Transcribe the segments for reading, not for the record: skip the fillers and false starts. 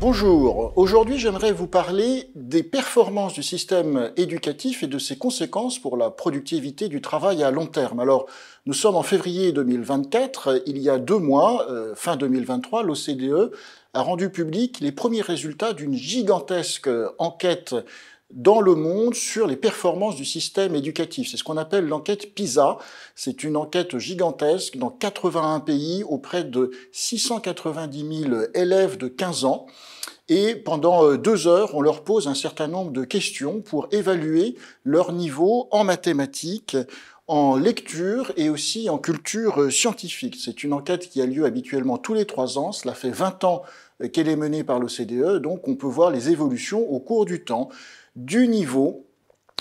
Bonjour, aujourd'hui j'aimerais vous parler des performances du système éducatif et de ses conséquences pour la productivité du travail à long terme. Alors, nous sommes en février 2024, il y a 2 mois, fin 2023, l'OCDE a rendu public les premiers résultats d'une gigantesque enquête dans le monde sur les performances du système éducatif. C'est ce qu'on appelle l'enquête PISA. C'est une enquête gigantesque dans 81 pays auprès de 690 000 élèves de 15 ans. Et pendant 2 heures, on leur pose un certain nombre de questions pour évaluer leur niveau en mathématiques, en lecture et aussi en culture scientifique. C'est une enquête qui a lieu habituellement tous les 3 ans. Cela fait 20 ans qu'elle est menée par l'OCDE, donc on peut voir les évolutions au cours du temps du niveau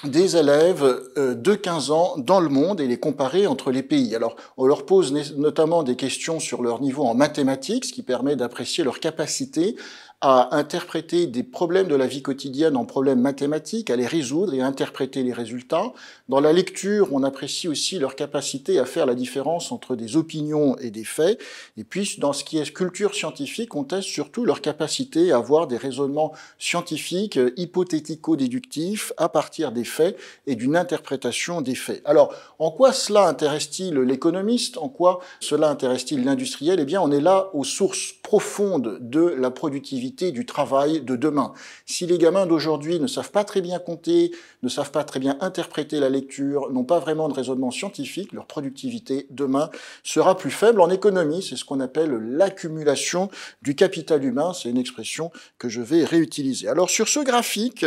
des élèves de 15 ans dans le monde et les comparer entre les pays. Alors, on leur pose notamment des questions sur leur niveau en mathématiques, ce qui permet d'apprécier leur capacité à interpréter des problèmes de la vie quotidienne en problèmes mathématiques, à les résoudre et à interpréter les résultats. Dans la lecture, on apprécie aussi leur capacité à faire la différence entre des opinions et des faits. Et puis, dans ce qui est culture scientifique, on teste surtout leur capacité à avoir des raisonnements scientifiques, hypothético-déductifs, à partir des faits et d'une interprétation des faits. Alors, en quoi cela intéresse-t-il l'économiste? En quoi cela intéresse-t-il l'industriel? Eh bien, on est là aux sources profondes de la productivité du travail de demain. Si les gamins d'aujourd'hui ne savent pas très bien compter, ne savent pas très bien interpréter la lecture, n'ont pas vraiment de raisonnement scientifique, leur productivité demain sera plus faible. En économie, c'est ce qu'on appelle l'accumulation du capital humain. C'est une expression que je vais réutiliser. Alors sur ce graphique,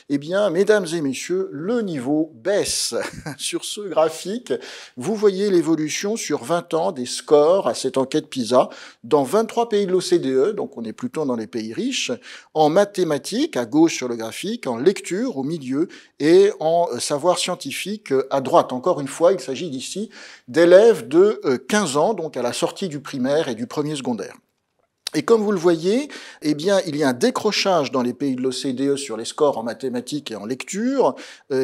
eh bien, mesdames et messieurs, le niveau baisse. Sur ce graphique, vous voyez l'évolution sur 20 ans des scores à cette enquête PISA dans 23 pays de l'OCDE, donc on est plutôt dans les pays riches, en mathématiques, à gauche sur le graphique, en lecture, au milieu, et en savoir scientifique, à droite. Encore une fois, il s'agit d'ici d'élèves de 15 ans, donc à la sortie du primaire et du premier secondaire. Et comme vous le voyez, eh bien, il y a un décrochage dans les pays de l'OCDE sur les scores en mathématiques et en lecture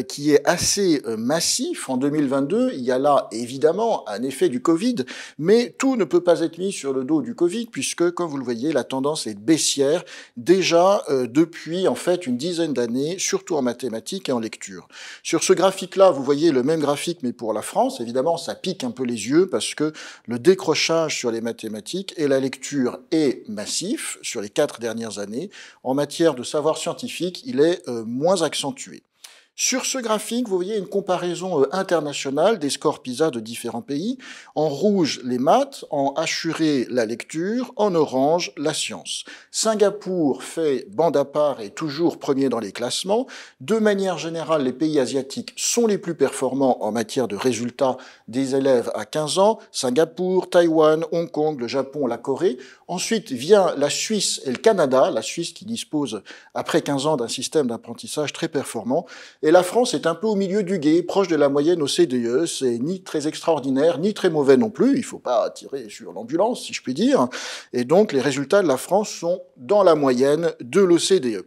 qui est assez massif. En 2022, il y a là évidemment un effet du Covid, mais tout ne peut pas être mis sur le dos du Covid puisque, comme vous le voyez, la tendance est baissière déjà depuis en fait une dizaine d'années, surtout en mathématiques et en lecture. Sur ce graphique-là, vous voyez le même graphique mais pour la France. Évidemment, ça pique un peu les yeux parce que le décrochage sur les mathématiques et la lecture est massif sur les 4 dernières années. En matière de savoir scientifique, il est moins accentué. Sur ce graphique, vous voyez une comparaison internationale des scores PISA de différents pays. En rouge, les maths, en hachuré, la lecture, en orange, la science. Singapour fait bande à part et toujours premier dans les classements. De manière générale, les pays asiatiques sont les plus performants en matière de résultats des élèves à 15 ans. Singapour, Taïwan, Hong Kong, le Japon, la Corée. Ensuite vient la Suisse et le Canada, la Suisse qui dispose après 15 ans d'un système d'apprentissage très performant. Et la France est un peu au milieu du gué, proche de la moyenne OCDE. C'est ni très extraordinaire, ni très mauvais non plus. Il ne faut pas tirer sur l'ambulance, si je puis dire. Et donc, les résultats de la France sont dans la moyenne de l'OCDE.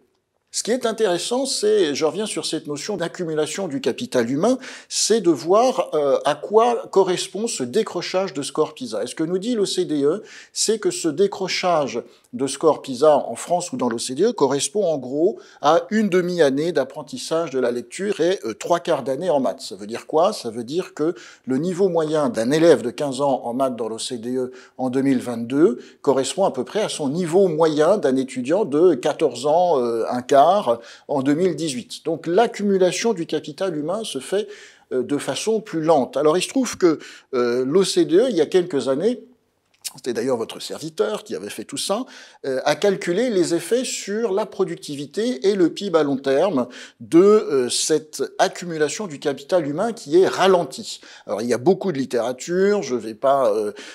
Ce qui est intéressant, c'est, je reviens sur cette notion d'accumulation du capital humain, c'est de voir à quoi correspond ce décrochage de score PISA. Et ce que nous dit l'OCDE, c'est que ce décrochage de score PISA en France ou dans l'OCDE correspond en gros à une demi-année d'apprentissage de la lecture et 3/4 d'année en maths. Ça veut dire quoi? Ça veut dire que le niveau moyen d'un élève de 15 ans en maths dans l'OCDE en 2022 correspond à peu près à son niveau moyen d'un étudiant de 14 ans, un quart, en 2018. Donc l'accumulation du capital humain se fait de façon plus lente. Alors il se trouve que l'OCDE, il y a quelques années, c'était d'ailleurs votre serviteur qui avait fait tout ça, a calculé les effets sur la productivité et le PIB à long terme de cette accumulation du capital humain qui est ralentie. Alors il y a beaucoup de littérature, je ne vais pas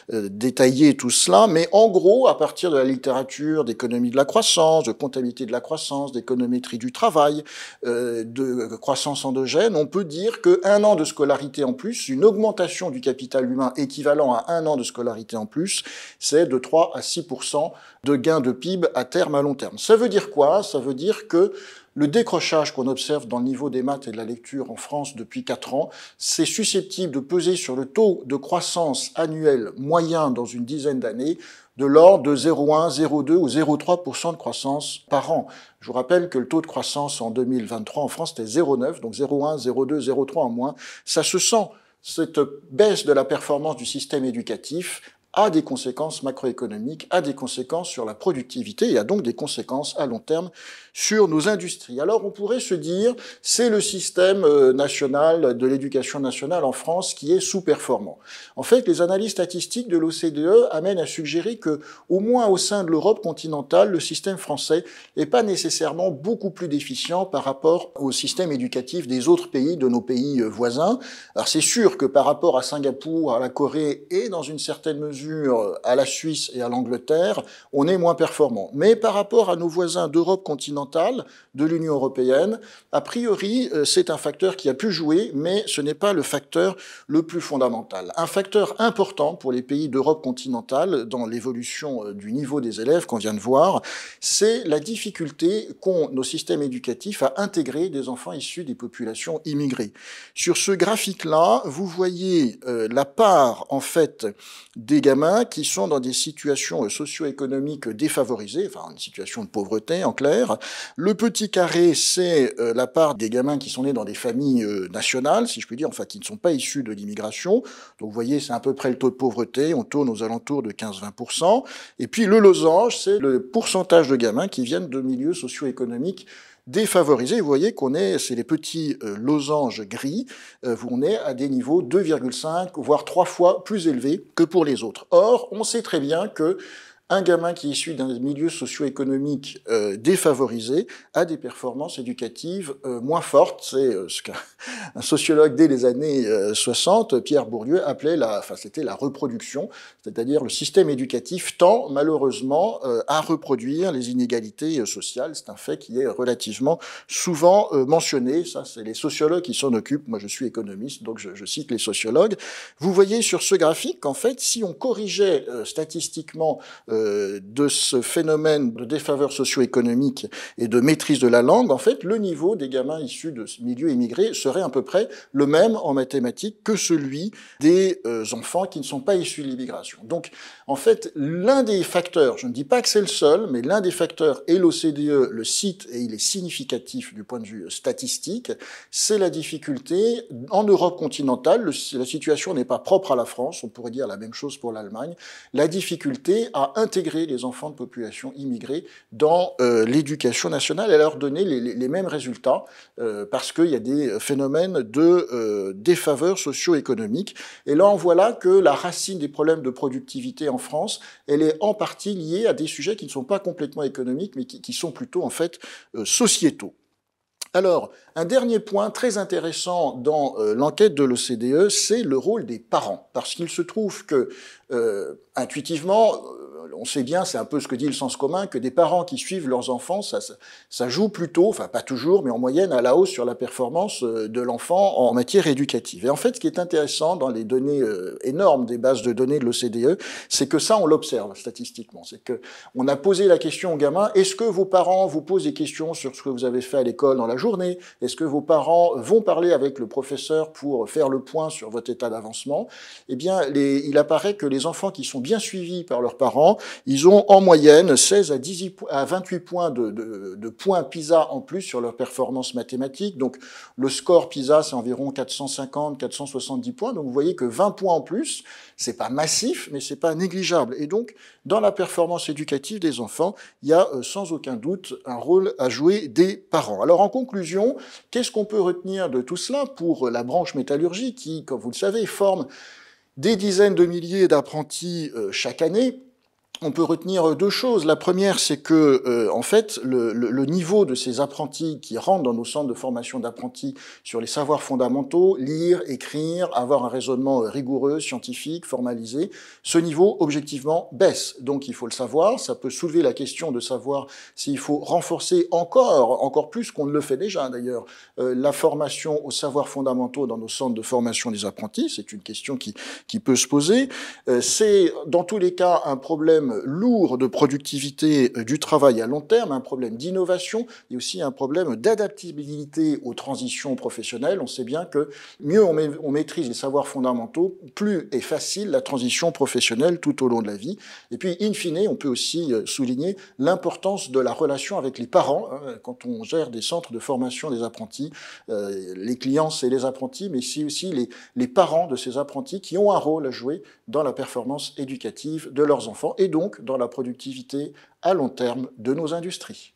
détailler tout cela, mais en gros, à partir de la littérature d'économie de la croissance, de comptabilité de la croissance, d'économétrie du travail, de croissance endogène, on peut dire qu'un an de scolarité en plus, une augmentation du capital humain équivalent à 1 an de scolarité en plus, c'est de 3 à 6% de gains de PIB à terme, à long terme. Ça veut dire quoi? Ça veut dire que le décrochage qu'on observe dans le niveau des maths et de la lecture en France depuis 4 ans, c'est susceptible de peser sur le taux de croissance annuel moyen dans une dizaine d'années de l'ordre de 0,1, 0,2 ou 0,3% de croissance par an. Je vous rappelle que le taux de croissance en 2023 en France était 0,9, donc 0,1, 0,2, 0,3 en moins. Ça se sent, cette baisse de la performance du système éducatif a des conséquences macroéconomiques, a des conséquences sur la productivité et a donc des conséquences à long terme sur nos industries. Alors on pourrait se dire, c'est le système national de l'éducation nationale en France qui est sous-performant. En fait, les analyses statistiques de l'OCDE amènent à suggérer que, au moins au sein de l'Europe continentale, le système français n'est pas nécessairement beaucoup plus déficient par rapport au système éducatif des autres pays, de nos pays voisins. Alors c'est sûr que par rapport à Singapour, à la Corée et dans une certaine mesure à la Suisse et à l'Angleterre, on est moins performant. Mais par rapport à nos voisins d'Europe continentale, de l'Union européenne, a priori, c'est un facteur qui a pu jouer, mais ce n'est pas le facteur le plus fondamental. Un facteur important pour les pays d'Europe continentale dans l'évolution du niveau des élèves qu'on vient de voir, c'est la difficulté qu'ont nos systèmes éducatifs à intégrer des enfants issus des populations immigrées. Sur ce graphique-là, vous voyez la part, en fait, des gamins qui sont dans des situations socio-économiques défavorisées, enfin une situation de pauvreté en clair. Le petit carré, c'est la part des gamins qui sont nés dans des familles nationales, si je puis dire, enfin qui ne sont pas issus de l'immigration. Donc vous voyez, c'est à peu près le taux de pauvreté, on tourne aux alentours de 15-20%. Et puis le losange, c'est le pourcentage de gamins qui viennent de milieux socio-économiques défavorisés. Vous voyez c'est les petits losanges gris, on est à des niveaux 2,5 voire 3 fois plus élevés que pour les autres. Or, on sait très bien que un gamin qui est issu d'un milieu socio-économique défavorisé a des performances éducatives moins fortes. C'est ce qu'un sociologue dès les années 60, Pierre Bourdieu, appelait c'était la reproduction, c'est-à-dire le système éducatif tend malheureusement à reproduire les inégalités sociales. C'est un fait qui est relativement souvent mentionné. Ça, c'est les sociologues qui s'en occupent. Moi, je suis économiste, donc je cite les sociologues. Vous voyez sur ce graphique qu'en fait, si on corrigeait statistiquement de ce phénomène de défaveur socio-économique et de maîtrise de la langue, en fait, le niveau des gamins issus de ce milieu immigré serait à peu près le même en mathématiques que celui des enfants qui ne sont pas issus de l'immigration. Donc, en fait, l'un des facteurs, je ne dis pas que c'est le seul, mais l'un des facteurs, et l'OCDE le cite, et il est significatif du point de vue statistique, c'est la difficulté, en Europe continentale, la situation n'est pas propre à la France, on pourrait dire la même chose pour l'Allemagne, la difficulté à intégrer les enfants de population immigrée dans l'éducation nationale et à leur donner les mêmes résultats parce qu'il y a des phénomènes de défaveur socio-économique. Et là, on voit là que la racine des problèmes de productivité en France, elle est en partie liée à des sujets qui ne sont pas complètement économiques, mais qui sont plutôt en fait sociétaux. Alors, un dernier point très intéressant dans l'enquête de l'OCDE, c'est le rôle des parents. Parce qu'il se trouve que, intuitivement, on sait bien, c'est un peu ce que dit le sens commun, que des parents qui suivent leurs enfants, ça joue plutôt, enfin pas toujours, mais en moyenne à la hausse sur la performance de l'enfant en matière éducative. Et en fait, ce qui est intéressant dans les données énormes des bases de données de l'OCDE, c'est que ça, on l'observe statistiquement. C'est que on a posé la question aux gamins, est-ce que vos parents vous posent des questions sur ce que vous avez fait à l'école dans la journée? Est-ce que vos parents vont parler avec le professeur pour faire le point sur votre état d'avancement? Eh bien, il apparaît que les enfants qui sont bien suivis par leurs parents, ils ont en moyenne 16 à 28 points de points PISA en plus sur leur performance mathématique. Donc le score PISA, c'est environ 450-470 points. Donc vous voyez que 20 points en plus, c'est pas massif, mais c'est pas négligeable. Et donc, dans la performance éducative des enfants, il y a sans aucun doute un rôle à jouer des parents. Alors en conclusion, qu'est-ce qu'on peut retenir de tout cela pour la branche métallurgie qui, comme vous le savez, forme des dizaines de milliers d'apprentis chaque année? On peut retenir deux choses. La première, c'est que, en fait, le niveau de ces apprentis qui rentrent dans nos centres de formation d'apprentis sur les savoirs fondamentaux, lire, écrire, avoir un raisonnement rigoureux, scientifique, formalisé, ce niveau, objectivement, baisse. Donc, il faut le savoir. Ça peut soulever la question de savoir s'il faut renforcer encore plus qu'on ne le fait déjà, d'ailleurs, la formation aux savoirs fondamentaux dans nos centres de formation des apprentis. C'est une question qui peut se poser. C'est, dans tous les cas, un problème problème lourd de productivité du travail à long terme, un problème d'innovation et aussi un problème d'adaptabilité aux transitions professionnelles. On sait bien que mieux on maîtrise les savoirs fondamentaux, plus est facile la transition professionnelle tout au long de la vie. Et puis, in fine, on peut aussi souligner l'importance de la relation avec les parents. Quand on gère des centres de formation des apprentis, les clients, c'est les apprentis, mais c'est aussi les parents de ces apprentis qui ont un rôle à jouer dans la performance éducative de leurs enfants et donc dans la productivité à long terme de nos industries.